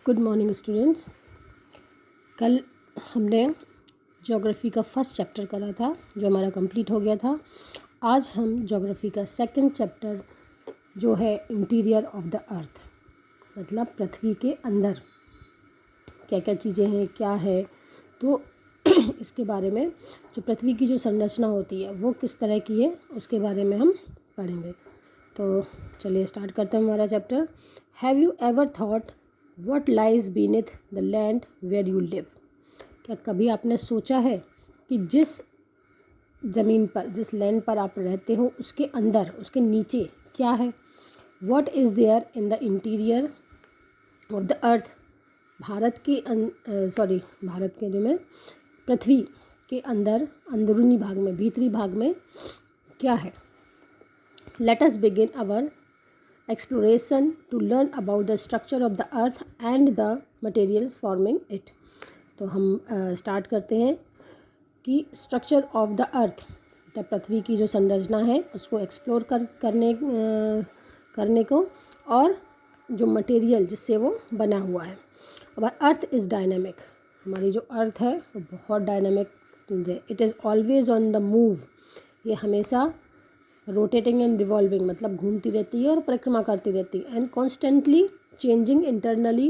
Good morning students. कल हमने geography का फर्स्ट चैप्टर करा था जो हमारा कंप्लीट हो गया था। आज हम ज्योग्राफी का सेकंड चैप्टर जो है इंटीरियर ऑफ द अर्थ, मतलब पृथ्वी के अंदर क्या क्या चीज़ें हैं, क्या है, तो इसके बारे में जो पृथ्वी की जो संरचना होती है वो किस तरह की है उसके बारे में हम पढ़ेंगे। तो चलिए स्टार्ट करते हैं हमारा chapter. Have you ever thought what lies beneath the land where you live? क्या कभी आपने सोचा है कि जिस ज़मीन पर, जिस लैंड पर आप रहते हो उसके अंदर, उसके नीचे क्या है? What is there in the interior of the earth? Bharat के जो में पृथ्वी के अंदर, अंदरूनी भाग में, भीतरी भाग में क्या है? Let us begin our exploration to learn about the structure of the earth and the materials forming it। तो हम स्टार्ट करते हैं कि structure of the earth, the पृथ्वी की जो संरचना है उसको एक्सप्लोर करने को, और जो मटेरियल जिससे वो बना हुआ है। अब अर्थ इज़ डायनामिक, हमारी जो अर्थ है वो बहुत डायनामिक है। It is always on the move, ये हमेशा रोटेटिंग एंड रिवॉल्विंग, मतलब घूमती रहती है और परिक्रमा करती रहती है। And constantly changing internally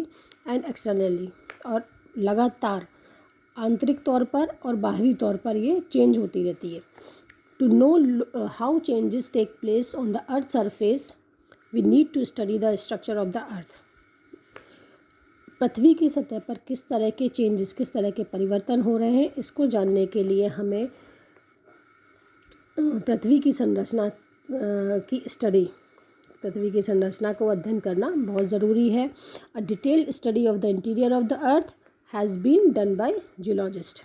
and externally, और लगातार आंतरिक तौर पर और बाहरी तौर पर ये चेंज होती रहती है। To know how changes take place on the earth surface we need to study the structure of the earth. पृथ्वी की सतह पर किस तरह के चेंजेस, किस तरह के परिवर्तन हो रहे हैं, इसको जानने के लिए हमें पृथ्वी की संरचना की स्टडी, पृथ्वी की संरचना को अध्ययन करना बहुत ज़रूरी है। A detailed study of the interior of the earth has been done by geologist.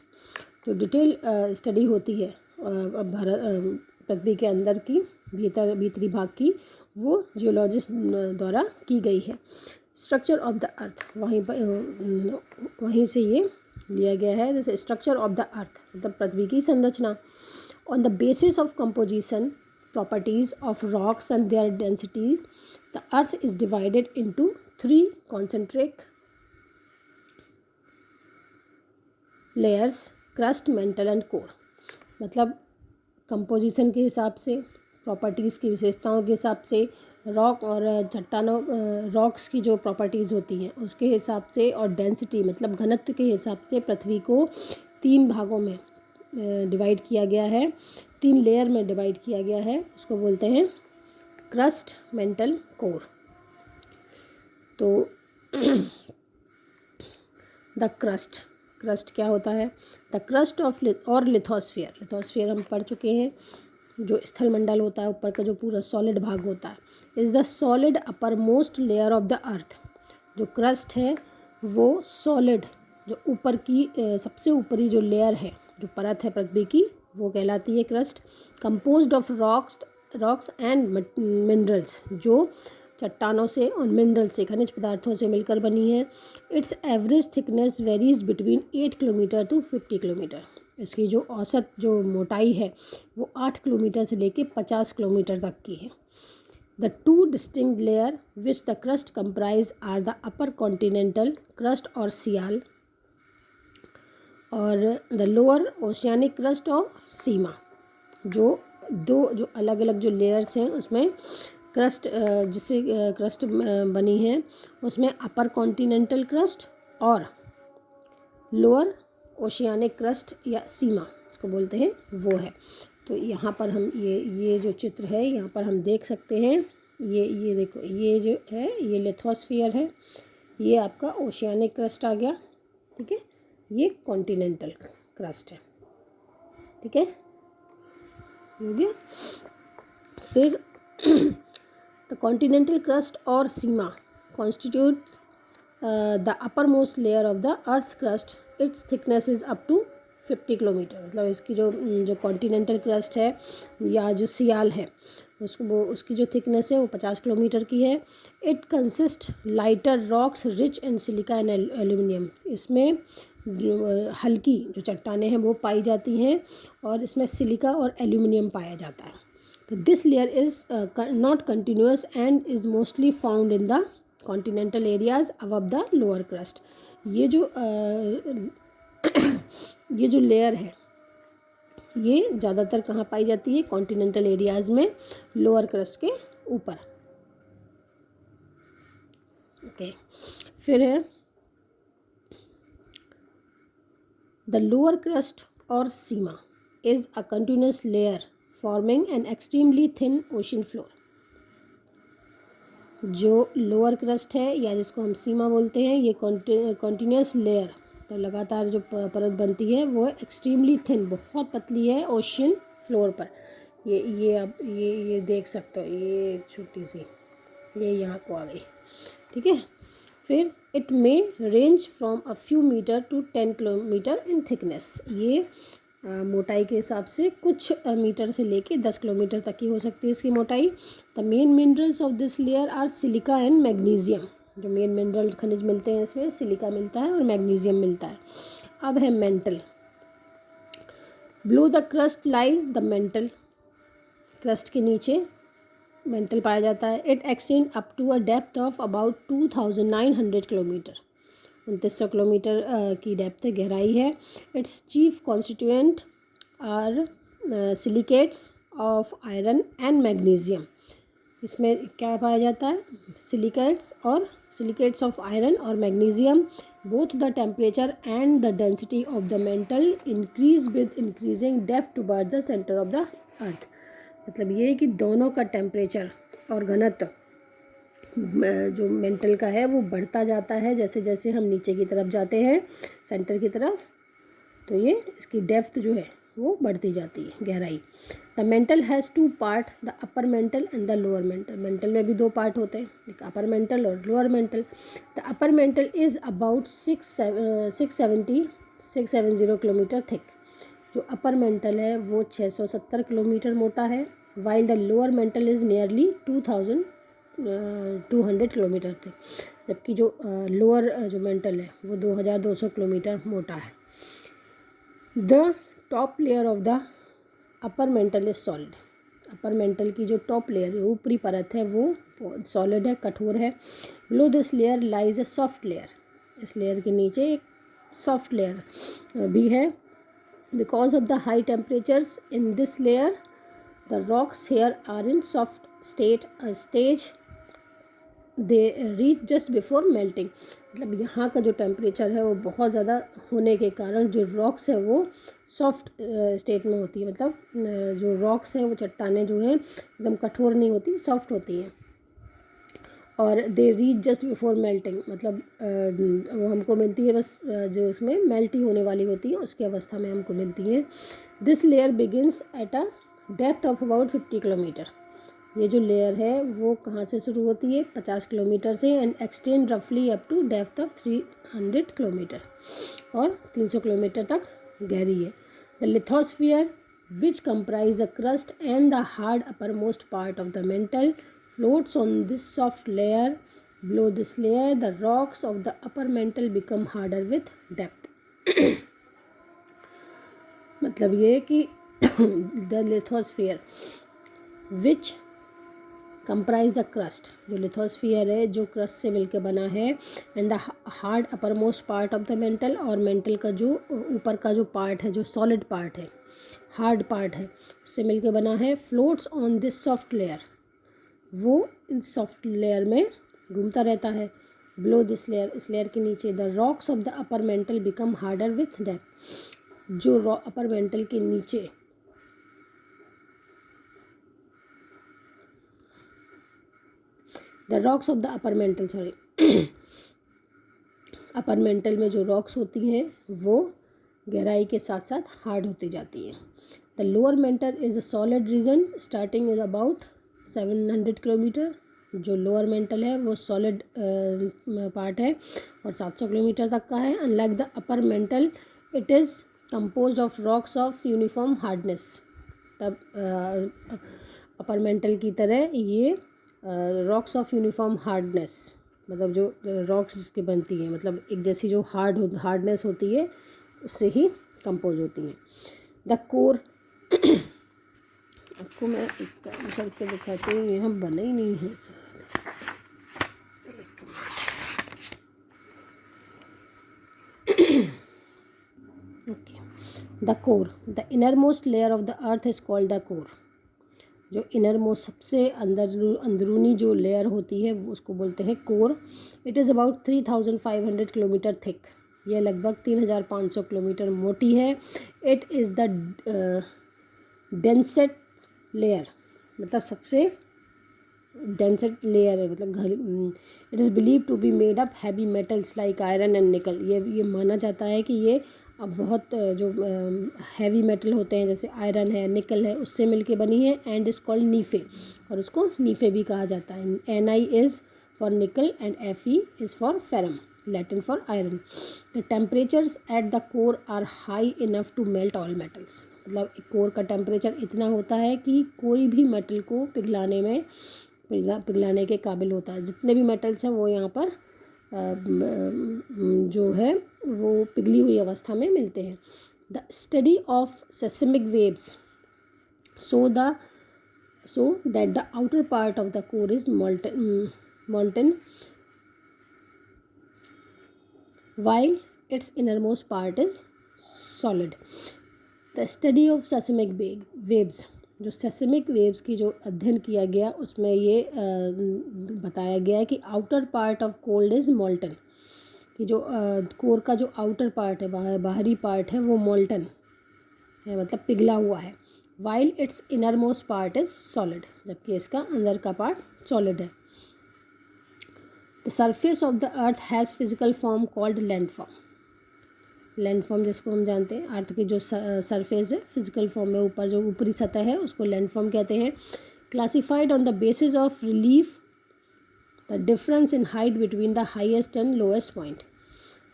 जो डिटेल स्टडी होती है पृथ्वी के अंदर की, भीतरी भाग की, वो जियोलॉजिस्ट द्वारा की गई है। स्ट्रक्चर ऑफ द अर्थ, वहीं से ये लिया गया है। जैसे स्ट्रक्चर ऑफ द अर्थ मतलब पृथ्वी की संरचना। On the basis of composition, properties of rocks and their density, the earth is divided into three concentric layers: crust, mantle and core। मतलब कंपोजिशन के हिसाब से, प्रॉपर्टीज़ की विशेषताओं के हिसाब से, रॉक और चट्टानों, रॉक्स की जो प्रॉपर्टीज़ होती हैं उसके हिसाब से, और डेंसिटी मतलब घनत्व के हिसाब से पृथ्वी को तीन भागों में डिवाइड किया गया है, तीन लेयर में डिवाइड किया गया है। उसको बोलते हैं क्रस्ट, मेंटल, कोर। तो द क्रस्ट क्या होता है? द क्रस्ट ऑफ और लिथोस्फीयर, लिथोस्फीयर हम पढ़ चुके हैं, जो स्थल मंडल होता है, ऊपर का जो पूरा सॉलिड भाग होता है, is the solid upper most layer of the अर्थ। जो क्रस्ट है वो सॉलिड, जो ऊपर की सबसे ऊपरी जो लेयर है, जो परत है पृथ्वी की, वो कहलाती है crust. Composed of rocks and minerals, जो चट्टानों से और मिनरल से, खनिज पदार्थों से मिलकर बनी है। Its average thickness varies between 8 kilometre to 50 kilometre. इसकी जो औसत जो मोटाई है वो 8 किलोमीटर से लेके 50 किलोमीटर तक की है। The two distinct layer which the crust comprise are the upper continental crust और सियाल, और द लोअर ओशियानिक क्रस्ट और सीमा। जो दो अलग अलग जो लेयर्स हैं उसमें क्रस्ट, जिससे क्रस्ट बनी है, उसमें अपर कॉन्टिनेंटल क्रस्ट और लोअर ओशियानिक क्रस्ट या सीमा इसको बोलते हैं, वो है। तो यहाँ पर हम ये जो चित्र है यहाँ पर हम देख सकते हैं, ये देखो, ये जो है ये लिथोस्फीयर है, ये आपका ओशियानिक क्रस्ट आ गया, ठीक है, ये कॉन्टिनेंटल क्रस्ट है, ठीक है, हो गया। फिर द कॉन्टिनेंटल क्रस्ट और sima constitute the uppermost layer of the earth crust. Its thickness is up to 50 kilometre. मतलब इसकी जो कॉन्टिनेंटल क्रस्ट है या जो सियाल है उसकी जो थिकनेस है वो 50 किलोमीटर की है। It consist lighter rocks rich in silica and aluminium. इसमें जो हल्की जो चट्टानें हैं वो पाई जाती हैं, और इसमें सिलिका और एल्यूमिनियम पाया जाता है। तो this layer is not continuous and is mostly found in the continental areas above the lower crust. ये जो ये जो लेयर है ये ज़्यादातर कहाँ पाई जाती है? कॉन्टिनेंटल एरियाज में, लोअर क्रस्ट के ऊपर। ओके, फिर है द लोअर क्रस्ट और sima is a continuous layer forming an extremely thin ocean floor. जो लोअर क्रस्ट है या जिसको हम सीमा बोलते हैं, ये कॉन्टिन्यूस लेयर, तो लगातार जो परत बनती है वो एक्सट्रीमली थिन, बहुत पतली है ओशन फ्लोर पर। ये अब ये देख सकते हो, ये छोटी सी ये यहाँ को आ गई, ठीक है। फिर it may range from a few metre to 10 kilometre in thickness. ये मोटाई के हिसाब से कुछ मीटर से लेके 10 किलोमीटर तक की हो सकती है इसकी मोटाई। The main minerals of this layer are silica and magnesium. जो मेन मिनरल खनिज मिलते हैं इसमें सिलिका मिलता है और मैग्नीशियम मिलता है। अब है mantle. Below the crust lies the mantle. Crust के नीचे मेंटल पाया जाता है। It extend up to a depth of about 2900 kilometre. 2900 kilometre की डेप्थ गहराई है। Its chief constituent are silicates of iron and magnesium. इसमें क्या पाया जाता है? सिलिकेट्स ऑफ आयरन और magnesium. Both the temperature and the density of the mantle increase with increasing depth towards the centre of the अर्थ। मतलब ये है कि दोनों का टेम्परेचर और घनत्व जो मेंटल का है वो बढ़ता जाता है जैसे जैसे हम नीचे की तरफ जाते हैं सेंटर की तरफ, तो ये इसकी डेप्थ जो है वो बढ़ती जाती है, गहराई। The mental has 2 part, the upper mantle and the lower mental. Mental में भी 2 पार्ट होते हैं, एक अपर मेंटल और lower mental. The upper mantle is about 670 kilometre thick. जो अपर मेंटल है वो 670 किलोमीटर मोटा है। While the lower mantle is nearly 2200 kilometre thick. जबकि जो लोअर जो मेंटल है वो 2200 किलोमीटर मोटा है। The top layer of the upper mantle is solid. Upper mantle की जो टॉप लेयर है, ऊपरी परत है, वो सॉलिड है, कठोर है। Below this layer lies a soft layer. इस लेयर के नीचे एक सॉफ्ट लेयर भी है। Because of the high temperatures in this layer the rocks here are in soft stage they reach just before melting. मतलब यहाँ का जो टेम्परेचर है वो बहुत ज़्यादा होने के कारण जो रॉक्स है वो सॉफ्ट स्टेट में होती है। मतलब जो रॉक्स हैं वो चट्टानें जो हैं एकदम कठोर नहीं होती, सॉफ्ट होती हैं। और दे रीच जस्ट बिफोर मेल्टिंग, मतलब वो हमको मिलती है बस जो उसमें मेल्ट ही होने वाली होती है उसकी अवस्था में हमको मिलती हैं। This layer begins at a depth of about 50 kilometre. ये जो लेयर है वो कहाँ से शुरू होती है? 50 किलोमीटर से, एंड एक्सटेंड रफली up to depth of 300 kilometre, और 300 किलोमीटर तक गहरी है। The lithosphere which comprise the crust and the hard upper most part of the mantle floats on this soft layer. Below this layer the rocks of the upper mantle become harder with depth. मतलब ये कि the lithosphere which comprise the crust, जो lithosphere है जो crust से मिलकर बना है, and the hard uppermost part of the mantle, और मेंटल का जो ऊपर का जो पार्ट है, जो सॉलिड पार्ट है, हार्ड पार्ट है, उससे मिलकर बना है, floats on this soft layer, वो इन सॉफ्ट लेयर में घूमता रहता है। बिलो दिस लेयर, इस लेयर के नीचे, the rocks of the upper mantle become harder with depth. जो अपर मेंटल के नीचे the rocks of the upper mantle upper mantle में जो रॉक्स होती हैं वो गहराई के साथ साथ हार्ड होती जाती हैं। The lower mantle is a solid region starting is about 700 kilometre. जो लोअर मेंटल है वो सॉलिड पार्ट है और 700 किलोमीटर तक का है। Unlike the upper mantle it is composed of rocks of uniform hardness. तब अपर मेंटल की तरह ये रॉक्स ऑफ यूनिफॉर्म हार्डनेस, मतलब जो रॉक्स जिसकी बनती हैं, मतलब एक जैसी जो हार्डनेस होती है उससे ही कंपोज होती हैं। द कोर, आपको मैं एक काम करके दिखाती हूँ, यहाँ बना ही नहीं है। The core, the inner most layer of the earth is called the core. जो इनर मोस्ट सबसे अंदरूनी जो लेयर होती है उसको बोलते हैं core. It is about 3500 kilometre thick. यह लगभग 3500 किलोमीटर मोटी है। It is the densest layer, मतलब सबसे डेंसेस्ट लेयर है, मतलब it is believe to be made up heavy metals like iron and nickel. ये माना जाता है कि ये अब बहुत जो हैवी मेटल होते हैं जैसे आयरन है, निकल है, उससे मिलके बनी है। एंड इज़ कॉल्ड नीफे, और उसको नीफे भी कहा जाता है। Ni is for nickel and Fe is for ferrum, Latin for iron. The temperatures at the core are high enough to melt all metals. मतलब कोर का टेम्परेचर इतना होता है कि कोई भी मेटल को पिघलाने के काबिल होता है। जितने भी मेटल्स हैं वो यहाँ पर जो है वो पिघली हुई अवस्था में मिलते हैं। The study of seismic waves so that the outer part of the core is molten while its innermost part is solid. The study of seismic waves, जो सेस्मिक वेव्स की जो अध्ययन किया गया उसमें ये बताया गया है कि outer part of cold is molten, कि जो कोर का जो आउटर पार्ट है, बाहरी पार्ट है, वो मोल्टन है, मतलब पिघला हुआ है। While it's inner most part is solid, जबकि इसका अंदर का पार्ट सॉलिड है। The surface of the earth has physical form called landform. Landform जिसको हम जानते हैं, अर्थ की जो सरफेस है फिजिकल फॉर्म में ऊपर जो ऊपरी सतह है उसको लैंडफॉर्म कहते हैं। Classified on the basis of relief the difference in height between the highest and lowest point.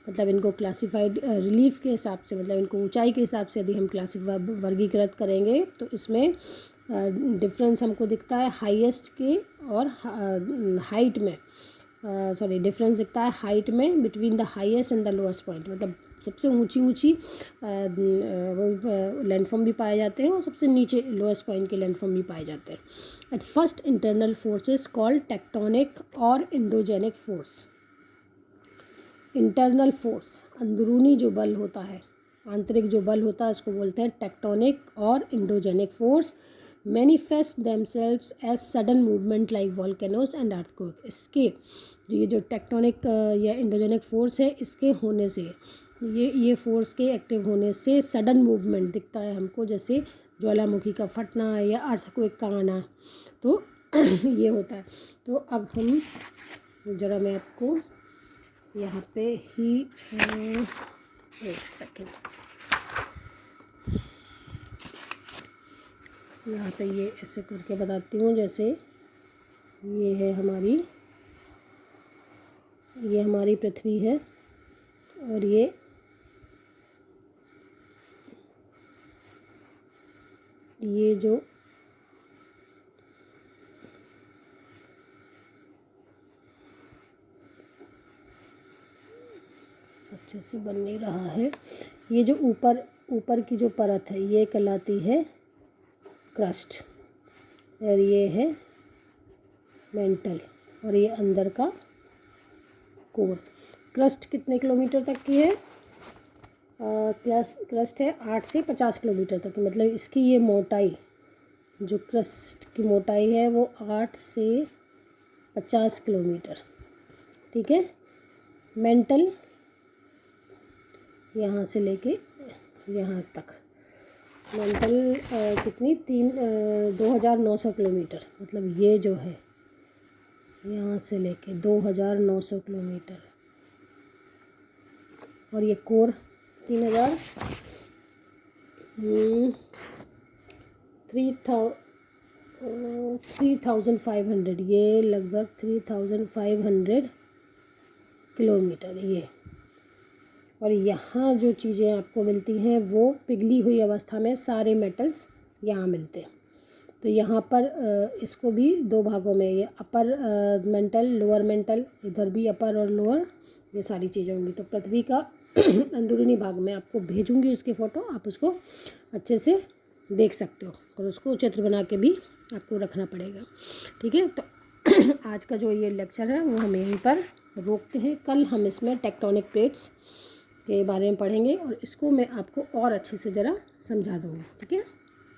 मतलब इनको क्लासिफाइड रिलीफ के हिसाब से, मतलब इनको ऊंचाई के हिसाब से यदि हम वर्गीकृत करेंगे तो इसमें डिफरेंस हमको दिखता है हाईएस्ट के और हाइट में, डिफरेंस दिखता है हाइट में between the highest and the lowest point. मतलब सबसे ऊंची लैंडफॉर्म भी पाए जाते हैं और सबसे नीचे लोएस्ट पॉइंट के लैंडफॉर्म भी पाए जाते हैं। At first internal forces called tectonic और इंडोजेनिक फोर्स। इंटरनल फोर्स, अंदरूनी जो बल होता है, आंतरिक जो बल होता है उसको बोलते हैं टेक्टोनिक और endogenic force. Manifest themselves as sudden movement like volcanoes and earthquake. इसके ये जो टेक्टोनिक या इंडोजेनिक फोर्स है, इसके होने से ये फोर्स के एक्टिव होने से सडन मूवमेंट दिखता है हमको, जैसे ज्वालामुखी का फटना या अर्थक्वेक का आना, तो ये होता है। तो अब हम ज़रा मैं आपको यहाँ पे ही एक सेकेंड, यहाँ पे ये ऐसे करके बताती हूँ। जैसे ये है ये हमारी पृथ्वी है और ये जो अच्छे से बन नहीं रहा है, ये जो ऊपर की जो परत है ये कहलाती है क्रस्ट, और ये है मेंटल, और ये अंदर का कोर। क्रस्ट कितने किलोमीटर तक की है? क्रस्ट है 8 से 50 किलोमीटर तक की। मतलब इसकी ये मोटाई, जो क्रस्ट की मोटाई है वो 8 से 50 किलोमीटर, ठीक है। मेंटल यहाँ से लेके यहाँ तक, मेंटल कितनी 2900 किलोमीटर। मतलब ये जो है यहाँ से लेके 2900 किलोमीटर, और ये कोर 3500, ये लगभग 3500 किलोमीटर ये। और यहाँ जो चीज़ें आपको मिलती हैं वो पिघली हुई अवस्था में सारे मेटल्स यहाँ मिलते हैं। तो यहाँ पर इसको भी दो भागों में, ये अपर मेंटल, लोअर मेंटल, इधर भी अपर और लोअर, ये सारी चीज़ें होंगी। तो पृथ्वी का अंदरूनी भाग में आपको भेजूंगी उसकी फ़ोटो, आप उसको अच्छे से देख सकते हो, और उसको चित्र बना के भी आपको रखना पड़ेगा, ठीक है। तो आज का जो ये लेक्चर है वो हम यहीं पर रोकते हैं। कल हम इसमें टेक्टोनिक प्लेट्स के बारे में पढ़ेंगे और इसको मैं आपको और अच्छे से ज़रा समझा दूँगी, ठीक है।